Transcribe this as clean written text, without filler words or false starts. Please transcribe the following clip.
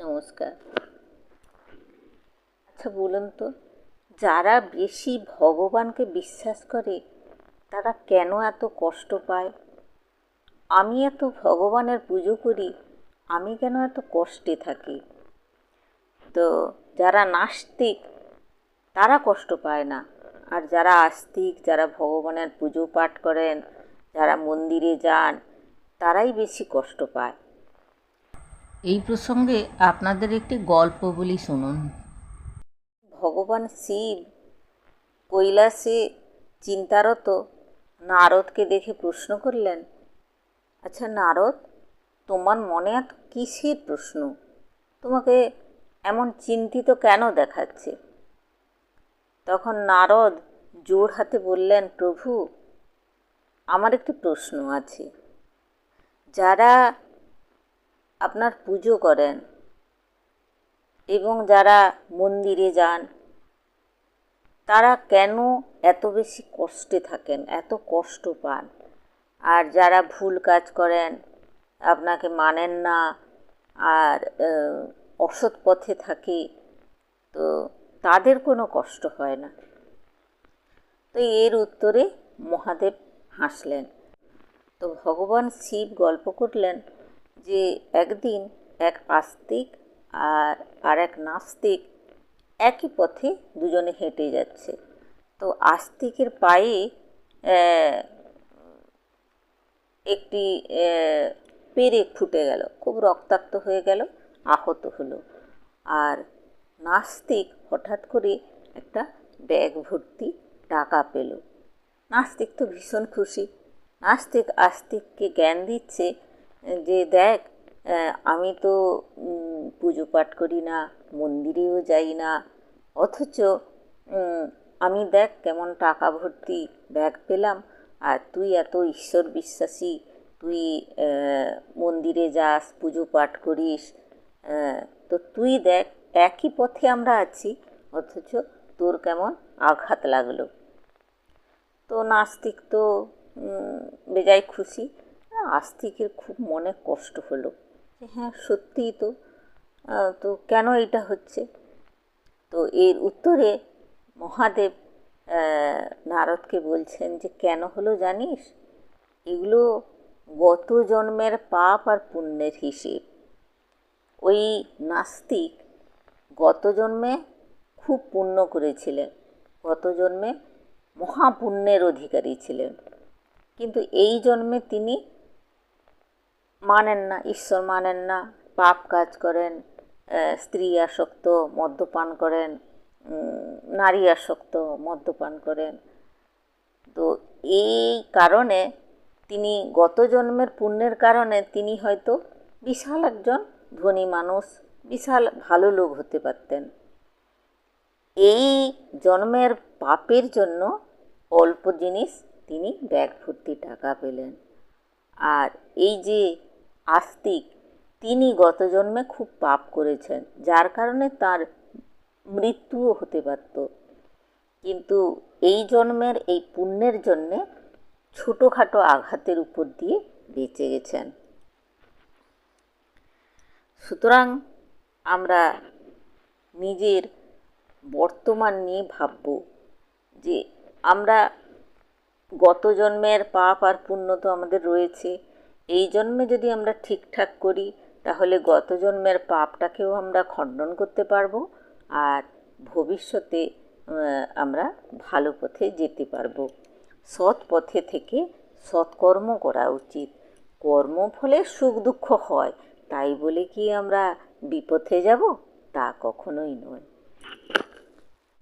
নমস্কার। আচ্ছা বলুন তো, যারা বেশি ভগবানকে বিশ্বাস করে তারা কেন এত কষ্ট পায়? আমি এত ভগবানের পুজো করি, আমি কেন এত কষ্টে থাকি? তো যারা নাস্তিক তারা কষ্ট পায় না, আর যারা আস্তিক, যারা ভগবানের পুজো পাঠ করেন, যারা মন্দিরে যান, তারাই বেশি কষ্ট পায়। এই প্রসঙ্গে আপনাদের একটি গল্প বলি, শুনুন। ভগবান শিব কৈলাসে চিন্তারত নারদকে দেখে প্রশ্ন করলেন, আচ্ছা নারদ, তোমার মনে এত কিসের প্রশ্ন? তোমাকে এমন চিন্তিত কেন দেখাচ্ছে? তখন নারদ জোর হাতে বললেন, প্রভু, আমার একটি প্রশ্ন আছে। যারা আপনার পুজো করেন এবং যারা মন্দিরে যান, তারা কেন এত বেশি কষ্টে থাকেন, এত কষ্ট পান? আর যারা ভুল কাজ করেন, আপনাকে মানেন না, আর অসৎ পথে থাকে, তো তাদের কোনো কষ্ট হয় না? তো এর উত্তরে মহাদেব হাসলেন। তো ভগবান শিব গল্প করলেন যে একদিন এক আস্তিক আর এক নাস্তিক একই পথে দুজনে হেঁটে যাচ্ছে। তো আস্তিকের পায়ে একটি পেরেক ফুটে গেল, খুব রক্তাক্ত হয়ে গেল, আহত হলো। আর নাস্তিক হঠাৎ করে একটা ব্যাগ ভর্তি টাকা পেল। নাস্তিক তো ভীষণ খুশি। নাস্তিক আস্তিককে জ্ঞান দিচ্ছে যে দেখ, আমি তো পুজো পাঠ করি না, মন্দিরেও যাই না, অথচ আমি দেখ কেমন টাকা ভর্তি ব্যাগ পেলাম, আর তুই এত ঈশ্বর বিশ্বাসী, তুই মন্দিরে যাস, পুজো পাঠ করিস, তো তুই দেখ একই পথে আমরা আছি, অথচ তোর কেমন আঘাত লাগলো। তো নাস্তিক তো বেজায় খুশি। আস্তিকের খুব মনে কষ্ট হলো যে হ্যাঁ সত্যিই তো, তো কেন এটা হচ্ছে? তো এর উত্তরে মহাদেব নারদকে বলছেন যে কেন হলো জানিস? এগুলো গত জন্মের পাপ আর পুণ্যের হিসেব। ওই নাস্তিক গত জন্মে খুব পুণ্য করেছিলেন, গত জন্মে মহাপুণ্যের অধিকারী ছিলেন, কিন্তু এই জন্মে তিনি মানেন না, ঈশ্বর মানেন না, পাপ কাজ করেন, স্ত্রী আসক্ত, মদ্যপান করেন, নারী আসক্ত, মদ্যপান করেন। তো এই কারণে তিনি গত জন্মের পুণ্যের কারণে তিনি হয়তো বিশাল একজন ধনী মানুষ, বিশাল ভালো লোক হতে পারতেন। এই জন্মের পাপের জন্য অল্প জিনিস তিনি ব্যাগ ভর্তি টাকা পেলেন। আর এই যে আস্তিক, তিনি গত জন্মে খুব পাপ করেছেন, যার কারণে তার মৃত্যুও হতে পারত, কিন্তু এই জন্মের এই পুণ্যের জন্যে ছোটোখাটো আঘাতের উপর দিয়ে বেঁচে গেছেন। সুতরাং আমরা নিজের বর্তমান নিয়ে ভাবব যে আমরা গত জন্মের পাপ আর পুণ্য তো আমাদের রয়েছে, এই জন্মে যদি আমরা ঠিকঠাক করি তাহলে গত জন্মের পাপটাকেও আমরা খণ্ডন করতে পারবো, আর ভবিষ্যতে আমরা ভালো পথে যেতে পারবো। সৎ পথে থেকে সৎকর্ম করা উচিত। কর্মফলে সুখ দুঃখ হয়, তাই বলে কি আমরা বিপথে যাব? তা কখনোই নয়।